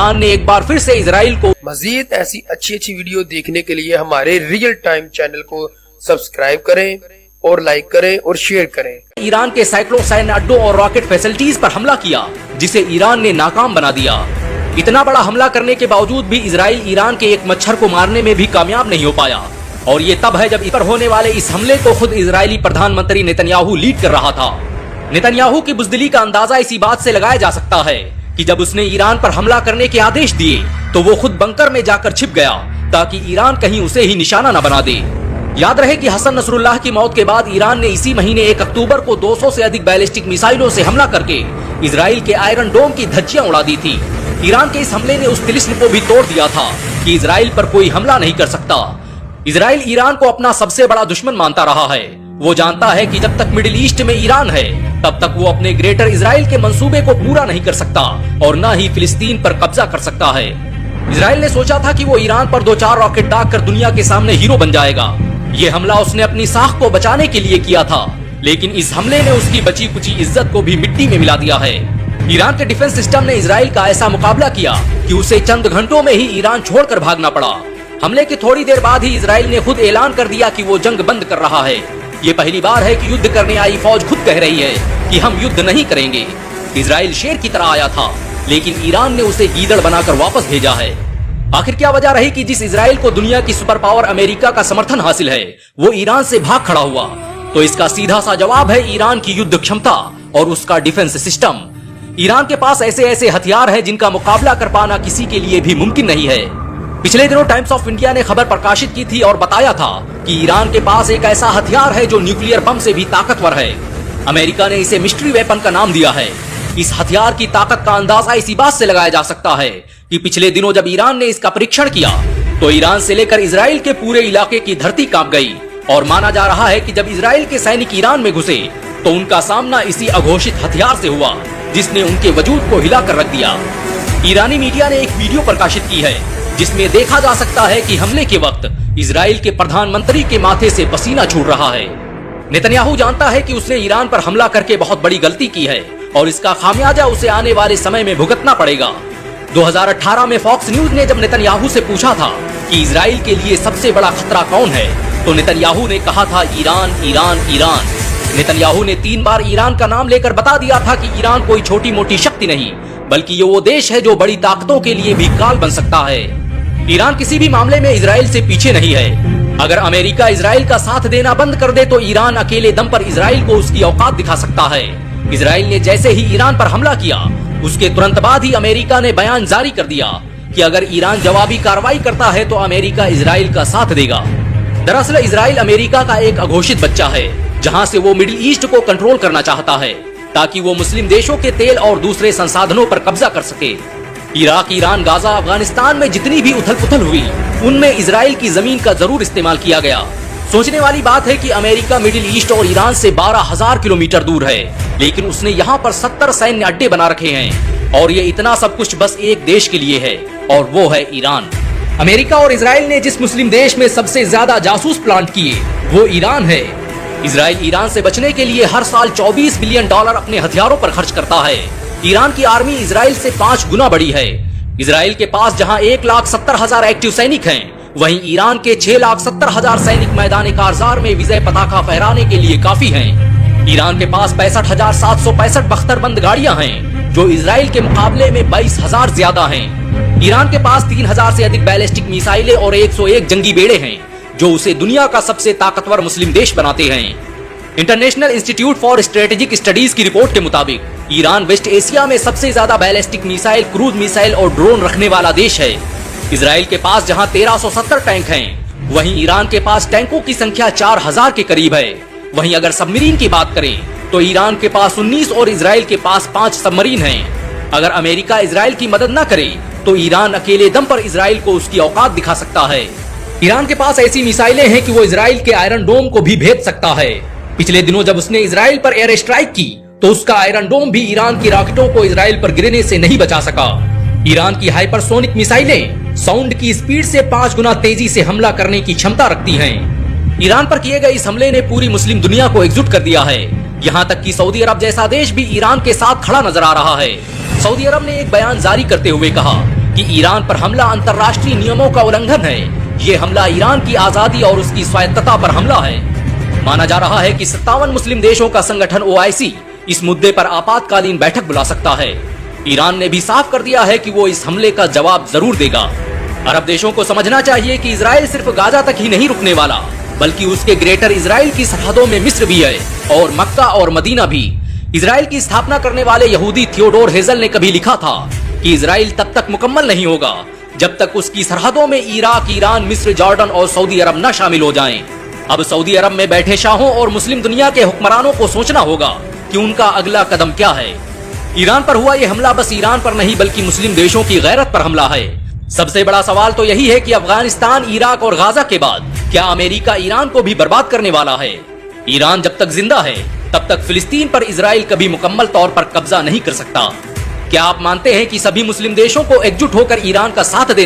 Iran ने एक बार फिर से इजराइल को मजीद ऐसी अच्छी वीडियो देखने के लिए हमारे रियल टाइम चैनल को सब्सक्राइब करें और लाइक करें और शेयर करें। ईरान के सैकड़ों सैन्य अड्डों और रॉकेट फैसिलिटीज पर हमला किया, जिसे ईरान ने नाकाम बना दिया। इतना बड़ा हमला करने के बावजूद भी इजराइल ईरान के एक मच्छर को मारने में भी कामयाब नहीं हो पाया। और ये तब है जब इस पर होने वाले इस हमले को खुद इजरायली प्रधानमंत्री नेतन्याहू लीड कर रहा था। नेतन्याहू की बुज़दिली का अंदाजा इसी बात से लगाया जा सकता है कि जब उसने ईरान पर हमला करने के आदेश दिए तो वो खुद बंकर में जाकर छिप गया ताकि ईरान कहीं उसे ही निशाना न बना दे। याद रहे कि हसन नसरुल्लाह की मौत के बाद ईरान ने इसी महीने 1 अक्टूबर को 200 से अधिक बैलिस्टिक मिसाइलों से हमला करके इजराइल के आयरन डोम की धज्जियां उड़ा दी थी। ईरान के इस हमले ने उस तिलिस्म को भी तोड़ दिया था कि इजराइल पर कोई हमला नहीं कर सकता। इजराइल ईरान को अपना सबसे बड़ा दुश्मन मानता रहा है। वो जानता है कि जब तक मिडिल ईस्ट में ईरान है तब तक वो अपने ग्रेटर इजराइल के मंसूबे को पूरा नहीं कर सकता और न ही फिलिस्तीन पर कब्जा कर सकता है। इजराइल ने सोचा था कि वो ईरान पर 2-4 रॉकेट दागकर दुनिया के सामने हीरो बन जाएगा। ये हमला उसने अपनी साख को बचाने के लिए किया था, लेकिन इस हमले ने उसकी बची कुची इज्जत को भी मिट्टी में मिला दिया है। ईरान के डिफेंस सिस्टम ने इजराइल का ऐसा मुकाबला किया कि उसे चंद घंटों में ही ईरान छोड़कर भागना पड़ा। हमले की थोड़ी देर बाद ही इजराइल ने खुद ऐलान कर दिया कि वो जंग बंद कर रहा है। ये पहली बार है कि युद्ध करने आई फौज खुद कह रही है कि हम युद्ध नहीं करेंगे। इजराइल शेर की तरह आया था, लेकिन ईरान ने उसे गीदड़ बनाकर वापस भेजा है। आखिर क्या वजह रही कि जिस इजराइल को दुनिया की सुपर पावर अमेरिका का समर्थन हासिल है वो ईरान से भाग खड़ा हुआ? तो इसका सीधा सा जवाब है ईरान की युद्ध क्षमता और उसका डिफेंस सिस्टम। ईरान के पास ऐसे ऐसे हथियार है जिनका मुकाबला कर पाना किसी के लिए भी मुमकिन नहीं है। पिछले दिनों टाइम्स ऑफ इंडिया ने खबर प्रकाशित की थी और बताया था कि ईरान के पास एक ऐसा हथियार है जो न्यूक्लियर बम से भी ताकतवर है। अमेरिका ने इसे मिस्ट्री वेपन का नाम दिया है। इस हथियार की ताकत का अंदाजा इसी बात से लगाया जा सकता है कि पिछले दिनों जब ईरान ने इसका परीक्षण किया तो ईरान से लेकर इजराइल के पूरे इलाके की धरती कांप गई। और माना जा रहा है कि जब इजराइल के सैनिक ईरान में घुसे तो उनका सामना इसी अघोषित हथियार से हुआ जिसने उनके वजूद को हिला कर रख दिया। ईरानी मीडिया ने एक वीडियो प्रकाशित की है जिसमें देखा जा सकता है कि हमले के वक्त इजराइल के प्रधानमंत्री के माथे से पसीना छूट रहा है। नेतन्याहू जानता है कि उसने ईरान पर हमला करके बहुत बड़ी गलती की है और इसका खामियाजा उसे आने वाले समय में भुगतना पड़ेगा। 2018 में फॉक्स न्यूज ने जब नेतन्याहू से पूछा था कि इजराइल के लिए सबसे बड़ा खतरा कौन है तो नेतन्याहू ने कहा था ईरान, ईरान, ईरान। नेतन्याहू ने 3 बार ईरान का नाम लेकर बता दिया था कि ईरान कोई छोटी मोटी शक्ति नहीं बल्कि ये वो देश है जो बड़ी ताकतों के लिए भी काल बन सकता है। ईरान किसी भी मामले में इजराइल से पीछे नहीं है। अगर अमेरिका इजराइल का साथ देना बंद कर दे तो ईरान अकेले दम पर इजराइल को उसकी औकात दिखा सकता है। इजराइल ने जैसे ही ईरान पर हमला किया उसके तुरंत बाद ही अमेरिका ने बयान जारी कर दिया कि अगर ईरान जवाबी कार्रवाई करता है तो अमेरिका इजराइल का साथ देगा। दरअसल इजराइल अमेरिका का एक अघोषित बच्चा है जहां से वो मिडिल ईस्ट को कंट्रोल करना चाहता है ताकि वो मुस्लिम देशों के तेल और दूसरे संसाधनों पर कब्जा कर सके। इराक, ईरान, गाजा, अफगानिस्तान में जितनी भी उथल पुथल हुई उनमें इजराइल की जमीन का जरूर इस्तेमाल किया गया। सोचने वाली बात है कि अमेरिका मिडिल ईस्ट और ईरान से 12,000 किलोमीटर दूर है, लेकिन उसने यहाँ पर 70 सैन्य अड्डे बना रखे हैं और ये इतना सब कुछ बस एक देश के लिए है और वो है ईरान। अमेरिका और इजराइल ने जिस मुस्लिम देश में सबसे ज्यादा जासूस प्लांट किए वो ईरान है। इजराइल ईरान से बचने के लिए हर साल $24 बिलियन अपने हथियारों पर खर्च करता है। ईरान की आर्मी इजराइल से 5 गुना बड़ी है। इजराइल के पास जहां 1,70,000 एक्टिव सैनिक हैं, वहीं ईरान के 6,70,000 सैनिक मैदान कारजार में विजय पताका फहराने के लिए काफी हैं। ईरान के पास 65,765 बख्तरबंद गाड़ियां हैं जो इजराइल के मुकाबले में 22,000 ज्यादा हैं। ईरान के पास 3,000 से अधिक बैलिस्टिक मिसाइलें और 101 जंगी बेड़े हैं जो उसे दुनिया का सबसे ताकतवर मुस्लिम देश बनाते हैं। International institute for strategic studies की रिपोर्ट के मुताबिक ईरान वेस्ट एशिया में सबसे ज्यादा बैलिस्टिक मिसाइल, क्रूज मिसाइल और ड्रोन रखने वाला देश है। इजराइल के पास जहां 1370 टैंक हैं, वहीं ईरान के पास टैंकों की संख्या 4000 के करीब है। वहीं अगर सबमरीन की बात करें तो ईरान के पास 19 और इजराइल के पास 5 सबमरीन हैं। अगर अमेरिका इजराइल की मदद न करे तो ईरान अकेले दम पर इजराइल को उसकी औकात दिखा सकता है। ईरान के पास ऐसी मिसाइलें हैं कि वो इजराइल के आयरन डोम को भी भेद सकता है। पिछले दिनों जब उसने इजराइल पर एयर स्ट्राइक की तो उसका आयरन डोम भी ईरान की रॉकेटों को इजराइल पर गिरने से नहीं बचा सका। ईरान की हाइपरसोनिक मिसाइलें साउंड की स्पीड से 5 गुना तेजी से हमला करने की क्षमता रखती हैं। ईरान पर किए गए इस हमले ने पूरी मुस्लिम दुनिया को एकजुट कर दिया है। यहाँ तक कि सऊदी अरब जैसा देश भी ईरान के साथ खड़ा नजर आ रहा है। सऊदी अरब ने एक बयान जारी करते हुए कहा कि ईरान पर हमला अंतर्राष्ट्रीय नियमों का उल्लंघन है। ये हमला ईरान की आजादी और उसकी स्वायत्तता पर हमला है। माना जा रहा है कि 57 मुस्लिम देशों का संगठन OIC इस मुद्दे पर आपातकालीन बैठक बुला सकता है। ईरान ने भी साफ कर दिया है कि वो इस हमले का जवाब जरूर देगा। अरब देशों को समझना चाहिए कि इजराइल सिर्फ गाजा तक ही नहीं रुकने वाला, बल्कि उसके ग्रेटर इजराइल की सरहदों में मिस्र भी है और मक्का और मदीना भी। इजराइल की स्थापना करने वाले यहूदी थियोडोर हेजल ने कभी लिखा था कि इजराइल तब तक मुकम्मल नहीं होगा जब तक उसकी सरहदों में इराक, ईरान, मिस्र, जॉर्डन और सऊदी अरब न शामिल हो जाएं। अब सऊदी अरब में बैठे शाहों और मुस्लिम दुनिया के हुक्मरानों को सोचना होगा कि उनका अगला कदम क्या है। ईरान पर हुआ यह हमला बस ईरान पर नहीं बल्कि मुस्लिम देशों की गैरत पर हमला है। सबसे बड़ा सवाल तो यही है कि अफगानिस्तान, इराक और गाजा के बाद क्या अमेरिका ईरान को भी बर्बाद करने वाला है? ईरान जब तक जिंदा है तब तक फिलिस्तीन पर इजराइल कभी मुकम्मल तौर पर कब्जा नहीं कर सकता। क्या आप मानते हैं कि सभी मुस्लिम देशों को एकजुट होकर ईरान का साथ देना